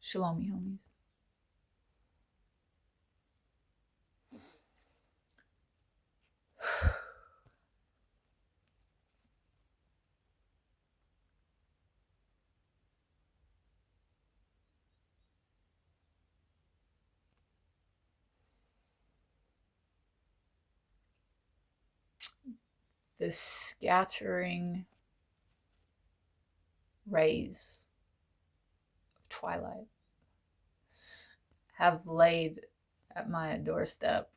Shalom, me homies. The scattering rays of twilight have laid at my doorstep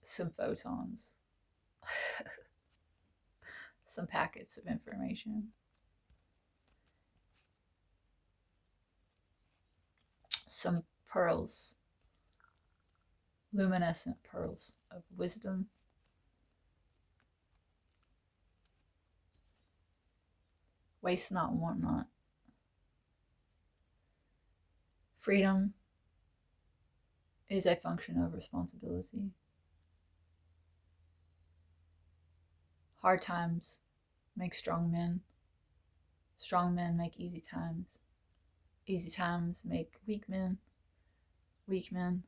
some photons, some packets of information, some pearls, luminescent pearls of wisdom, waste not, want not. Freedom is a function of responsibility. Hard times make strong men. Strong men make easy times. Easy times make weak men. Weak men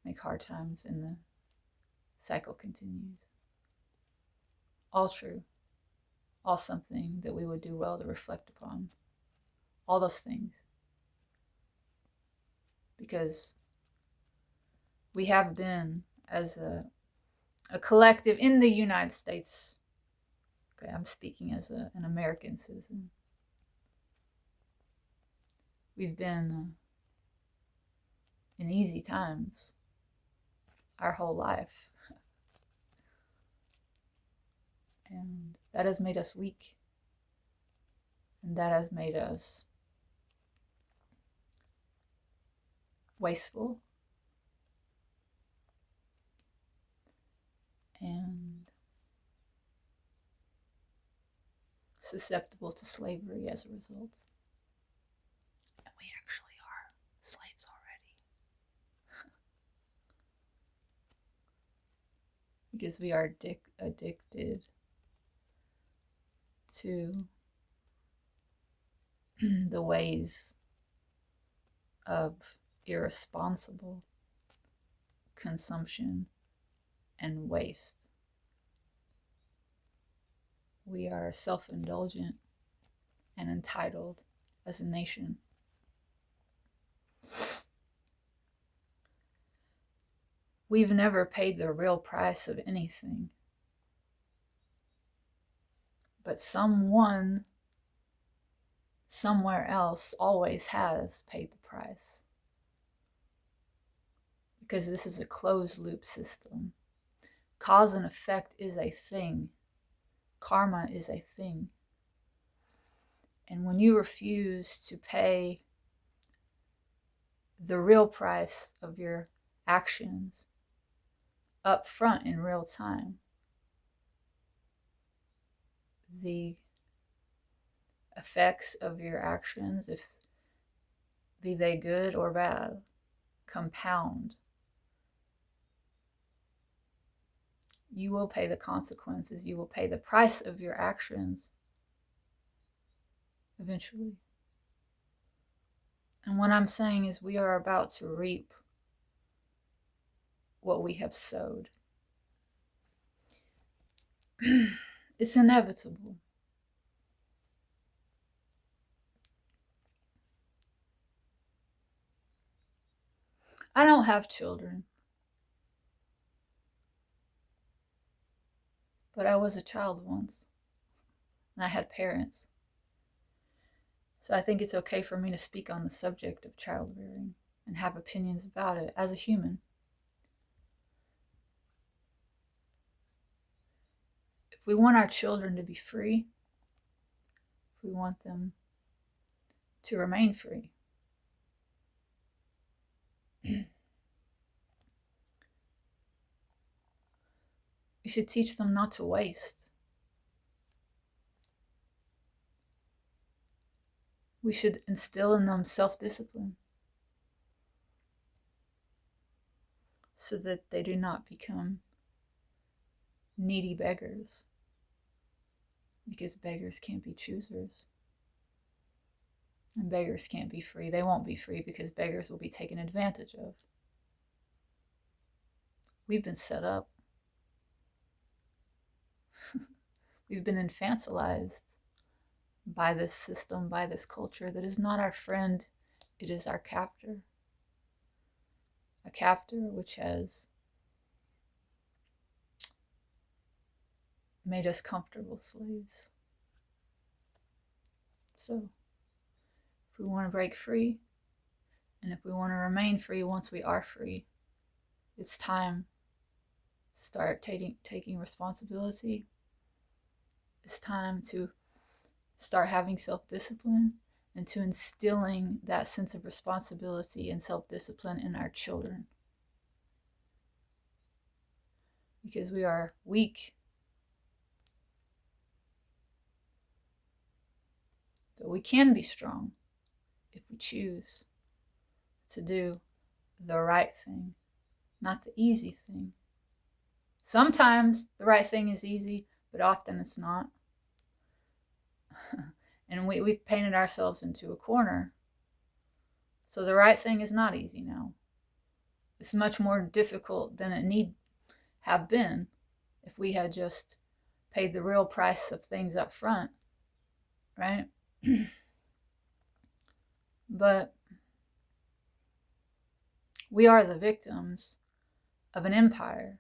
make hard times, and the cycle continues. All true. All something that we would do well to reflect upon. All those things. Because we have been, as a collective in the United States, okay, I'm speaking as an American citizen, we've been in easy times our whole life. And that has made us weak. And that has made us wasteful and susceptible to slavery as a result. And we actually are slaves already. Because we are addicted to the ways of irresponsible consumption and waste. We are self-indulgent and entitled as a nation. We've never paid the real price of anything. But someone, somewhere else, always has paid the price. Because this is a closed loop system. Cause and effect is a thing. Karma is a thing. And when you refuse to pay the real price of your actions up front in real time, the effects of your actions, if be they good or bad, compound. You will pay the consequences. You will pay the price of your actions eventually. And what I'm saying is we are about to reap what we have sowed. It's inevitable. I don't have children, but I was a child once, and I had parents. So I think it's okay for me to speak on the subject of child rearing and have opinions about it as a human. If we want our children to be free, if we want them to remain free, we should teach them not to waste. We should instill in them self-discipline so that they do not become needy beggars, Because beggars can't be choosers. And beggars can't be free. They won't be free because beggars will be taken advantage of. We've been set up. We've been infantilized by this system, by this culture that is not our friend, it is our captor. A captor which has made us comfortable slaves. So, if we want to break free, and if we want to remain free once we are free, it's time to start taking responsibility. It's time to start having self-discipline and to instilling that sense of responsibility and self-discipline in our children. Because we are weak, but we can be strong if we choose to do the right thing, not the easy thing. Sometimes the right thing is easy, but often it's not. And we've painted ourselves into a corner. So the right thing is not easy now. It's much more difficult than it need have been if we had just paid the real price of things up front, right? But we are the victims of an empire.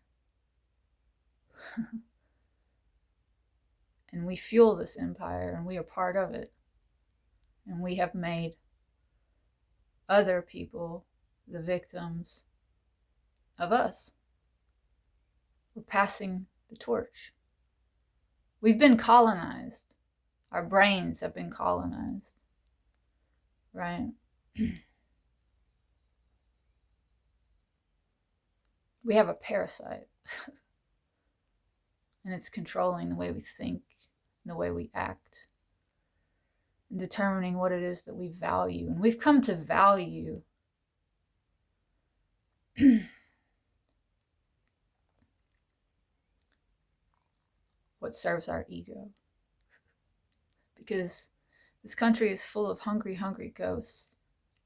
And we fuel this empire, and we are part of it. And we have made other people the victims of us. We're passing the torch. We've been colonized. Our brains have been colonized, right? We have a parasite. And it's controlling the way we think, the way we act, and determining what it is that we value. And we've come to value what serves our ego. Because this country is full of hungry, hungry ghosts.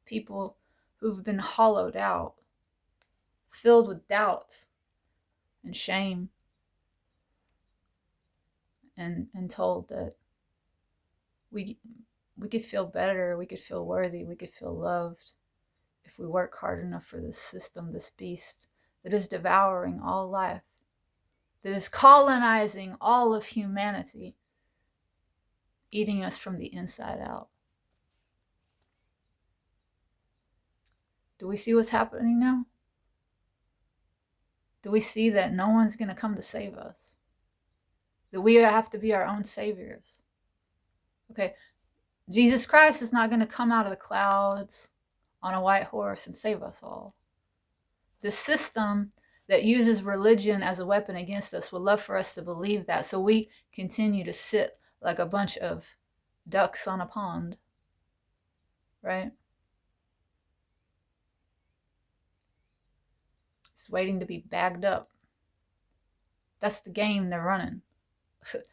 People who've been hollowed out, filled with doubt and shame, and told that we could feel better, we could feel worthy, we could feel loved if we work hard enough for this system, this beast that is devouring all life, that is colonizing all of humanity, eating us from the inside out. Do we see what's happening now? Do we see that no one's going to come to save us? That we have to be our own saviors? Okay, Jesus Christ is not going to come out of the clouds on a white horse and save us all. The system that uses religion as a weapon against us would love for us to believe that, so we continue to sit like a bunch of ducks on a pond, right? Just waiting to be bagged up. That's the game they're running.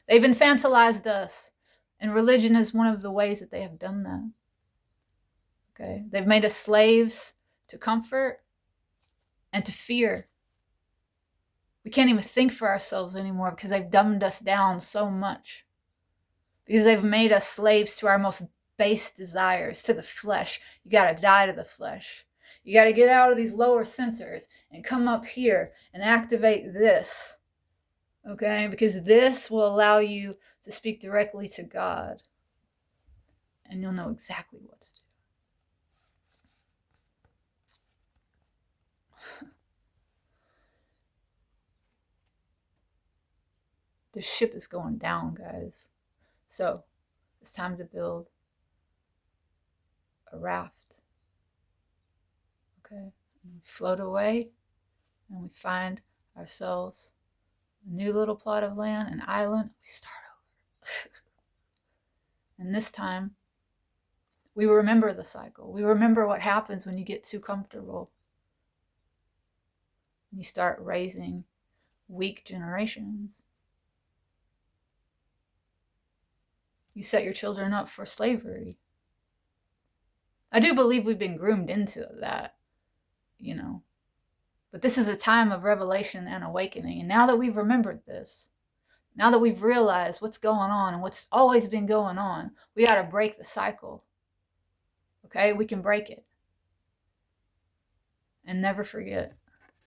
They've infantilized us, and religion is one of the ways that they have done that. Okay, they've made us slaves to comfort and to fear. We can't even think for ourselves anymore because they've dumbed us down so much. Because they've made us slaves to our most base desires, to the flesh. You got to die to the flesh. You got to get out of these lower sensors and come up here and activate this. Okay? Because this will allow you to speak directly to God. And you'll know exactly what to do. The ship is going down, guys. So it's time to build a raft. Okay? And we float away and we find ourselves a new little plot of land, an island. We start over. And this time, we remember the cycle. We remember what happens when you get too comfortable. You start raising weak generations. You set your children up for slavery. I do believe we've been groomed into that, you know. But this is a time of revelation and awakening. And now that we've remembered this, now that we've realized what's going on and what's always been going on, we got to break the cycle. Okay? We can break it. And never forget.